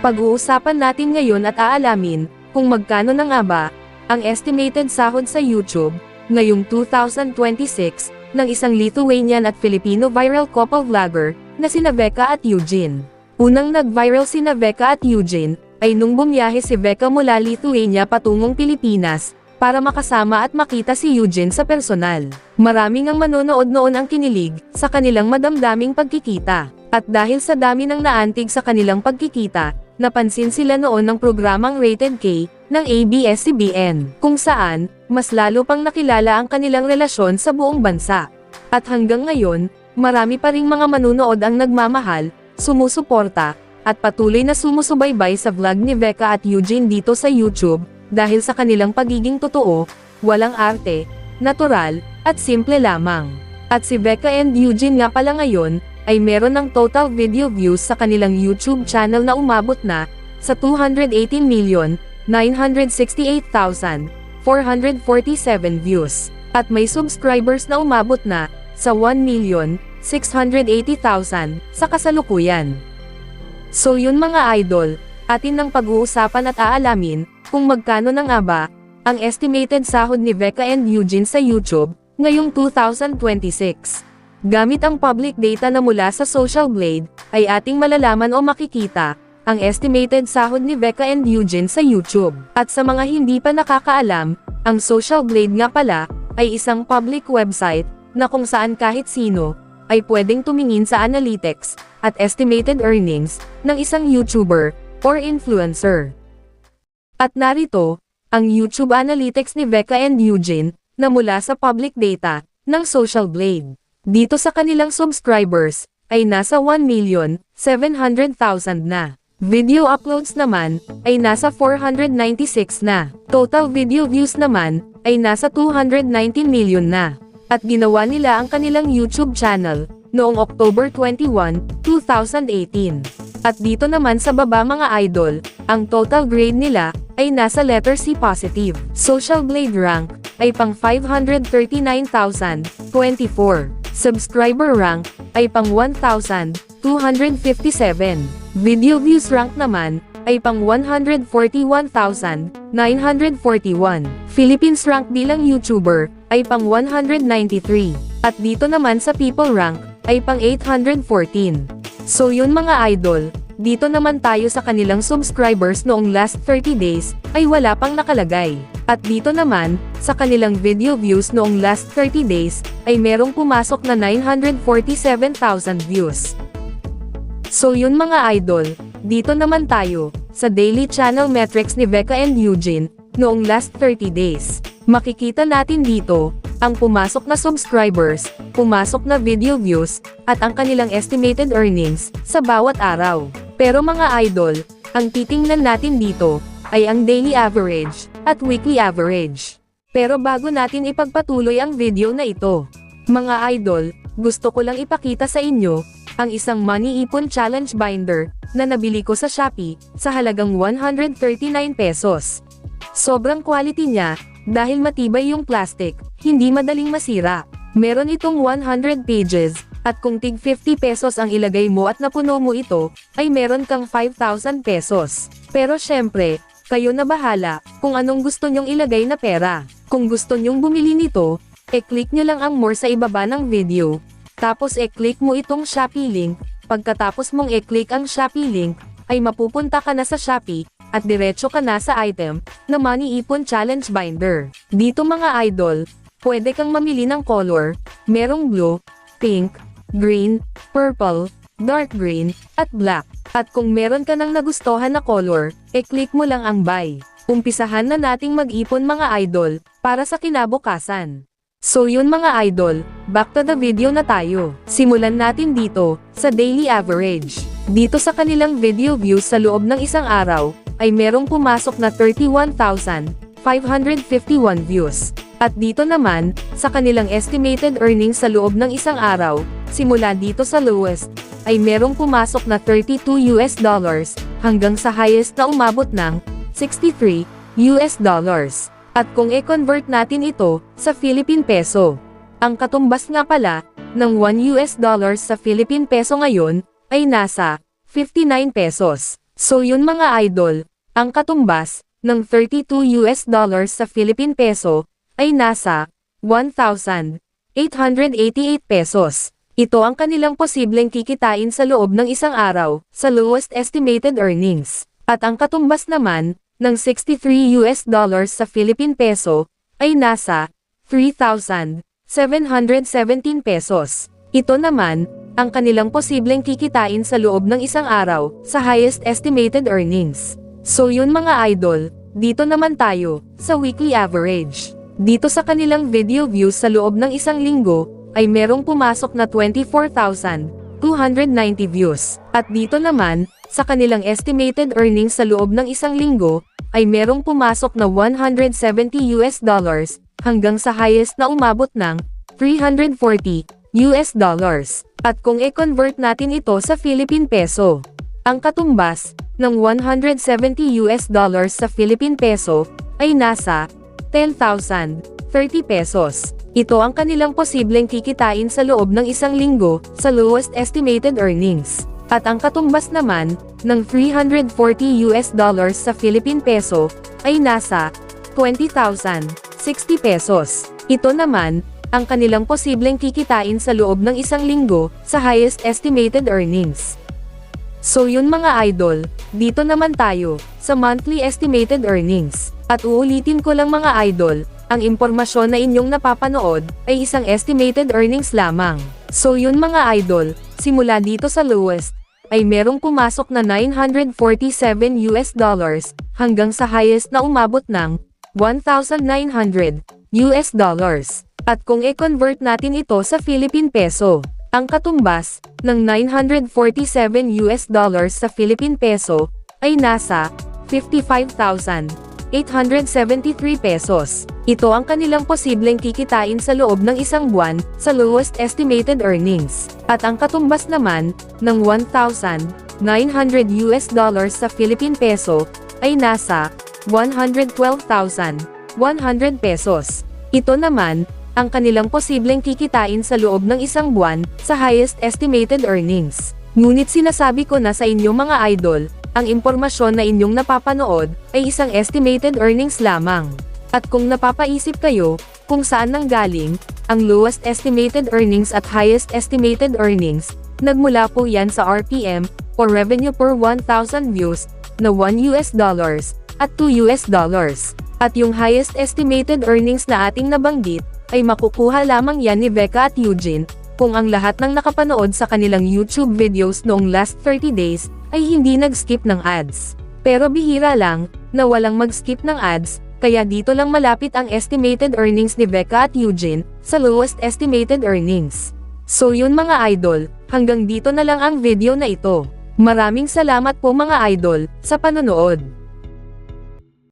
Pag-uusapan natin ngayon at aalamin kung magkano na nga ba ang estimated sahod sa YouTube ngayong 2026 ng isang Lithuanian at Filipino viral couple vlogger na sina Veka at Eugene. Unang nag-viral sina Veka at Eugene ay nung bumiyahe si Veka mula Lithuania patungong Pilipinas para makasama at makita si Eugene sa personal. Maraming ang manonood noon ang kinilig sa kanilang madamdaming pagkikita. At dahil sa dami ng naantig sa kanilang pagkikita, napansin sila noon ng programang Rated K ng ABS-CBN, kung saan mas lalo pang nakilala ang kanilang relasyon sa buong bansa. At hanggang ngayon, marami pa ring mga manunood ang nagmamahal, sumusuporta, at patuloy na sumusubaybay sa vlog ni Veka at Eugene dito sa YouTube, dahil sa kanilang pagiging totoo, walang arte, natural, at simple lamang. At si Veka and Eugene nga pala ngayon, ay meron ng total video views sa kanilang YouTube channel na umabot na sa 218,968,447 views, at may subscribers na umabot na sa 1,680,000 sa kasalukuyan. So yun mga idol, atin nang pag-uusapan at aalamin kung magkano na nga ba ang estimated sahod ni Veka and Eugene sa YouTube ngayong 2026. Gamit ang public data na mula sa Social Blade, ay ating malalaman o makikita ang estimated sahod ni Veka and Eugene sa YouTube. At sa mga hindi pa nakakaalam, ang Social Blade nga pala ay isang public website na kung saan kahit sino ay pwedeng tumingin sa analytics at estimated earnings ng isang YouTuber or influencer. At narito ang YouTube analytics ni Veka and Eugene na mula sa public data ng Social Blade. Dito sa kanilang subscribers ay nasa 1,700,000 na. Video uploads naman ay nasa 496 na. Total video views naman ay nasa 219 million na. At ginawa nila ang kanilang YouTube channel noong October 21, 2018. At dito naman sa baba mga idol, ang total grade nila ay nasa letter C positive. Social Blade rank ay pang 539,024. Subscriber rank ay pang 1,257. Video views rank naman ay pang 141,941. Philippines rank bilang YouTuber ay pang 193. At dito naman sa people rank ay pang 814. So yun mga idol, dito naman tayo sa kanilang subscribers noong last 30 days, ay wala pang nakalagay. At dito naman, sa kanilang video views noong last 30 days, ay merong pumasok na 947,000 views. So yun mga idol, dito naman tayo, sa daily channel metrics ni Veka and Eugene, noong last 30 days. Makikita natin dito, ang pumasok na subscribers, pumasok na video views, at ang kanilang estimated earnings, sa bawat araw. Pero mga idol, ang titingnan natin dito, ay ang daily average, at weekly average. Pero bago natin ipagpatuloy ang video na ito, mga idol, gusto ko lang ipakita sa inyo, ang isang money ipon challenge binder, na nabili ko sa Shopee, sa halagang 139 pesos. Sobrang quality niya, dahil matibay yung plastic, hindi madaling masira. Meron itong 100 pages, at kung tig 50 pesos ang ilagay mo at napuno mo ito, ay meron kang 5,000 pesos. Pero syempre, kayo na bahala, kung anong gusto nyong ilagay na pera. Kung gusto nyong bumili nito, e-click nyo lang ang more sa ibaba ng video. Tapos e-click mo itong Shopee link, pagkatapos mong e-click ang Shopee link, ay mapupunta ka na sa Shopee, at diretso ka na sa item, na Money Ipon Challenge Binder. Dito mga idol, pwede kang mamili ng color, merong blue, pink, green, purple, dark green, at black. At kung meron ka nang nagustuhan na color, e-click mo lang ang buy. Umpisahan na nating mag-ipon mga idol, para sa kinabukasan. So yun mga idol, back to the video na tayo. Simulan natin dito, sa daily average. Dito sa kanilang video views sa loob ng isang araw, ay merong pumasok na 31,551 views. At dito naman, sa kanilang estimated earnings sa loob ng isang araw, simula dito sa lowest, ay merong pumasok na $32 hanggang sa highest na umabot ng $63. At kung e-convert natin ito sa Philippine Peso, ang katumbas nga pala ng $1 sa Philippine Peso ngayon ay nasa 59 pesos. So yun mga idol, ang katumbas ng $32 sa Philippine peso ay nasa 1,888 pesos. Ito ang kanilang posibleng kikitain sa loob ng isang araw sa lowest estimated earnings. At ang katumbas naman ng $63 sa Philippine peso ay nasa 3,717 pesos. Ito naman ang kanilang posibleng kikitain sa loob ng isang araw sa highest estimated earnings. So yun mga idol, dito naman tayo sa weekly average. Dito sa kanilang video views sa loob ng isang linggo ay merong pumasok na 24,290 views. At dito naman sa kanilang estimated earnings sa loob ng isang linggo ay merong pumasok na $170 hanggang sa highest na umabot ng $340. At kung i-convert natin ito sa Philippine peso, ang katumbas ng $170 sa Philippine peso ay nasa 10,030 pesos. Ito ang kanilang posibleng kikitain sa loob ng isang linggo sa lowest estimated earnings. At ang katumbas naman ng $340 sa Philippine peso ay nasa 20,060 pesos. Ito naman ang kanilang posibleng kikitain sa loob ng isang linggo sa highest estimated earnings. So yun mga idol, dito naman tayo sa monthly estimated earnings. At uulitin ko lang mga idol, ang impormasyon na inyong napapanood ay isang estimated earnings lamang. So yun mga idol, simula dito sa lowest ay merong pumasok na $947 hanggang sa highest na umabot ng $1,900. At kung i-convert natin ito sa Philippine peso, ang katumbas ng $947 sa Philippine peso ay nasa 55,873 pesos. Ito ang kanilang posibleng kikitain sa loob ng isang buwan sa lowest estimated earnings. At ang katumbas naman ng $1,900 sa Philippine peso ay nasa 112,100 pesos. Ito naman ang kanilang posibleng kikitain sa loob ng isang buwan sa highest estimated earnings. Ngunit sinasabi ko na sa inyo mga idol, ang impormasyon na inyong napapanood ay isang estimated earnings lamang. At kung napapaisip kayo kung saan nanggaling ang lowest estimated earnings at highest estimated earnings, nagmula po yan sa RPM o revenue per 1,000 views na $1 at $2. At yung highest estimated earnings na ating nabanggit ay makukuha lamang yan ni Becca at Eugene kung ang lahat ng nakapanood sa kanilang YouTube videos noong last 30 days ay hindi nag-skip ng ads. Pero bihira lang na walang mag-skip ng ads, kaya dito lang malapit ang estimated earnings ni Becca at Eugene sa lowest estimated earnings. So yun mga idol, hanggang dito na lang ang video na ito. Maraming salamat po mga idol sa panonood.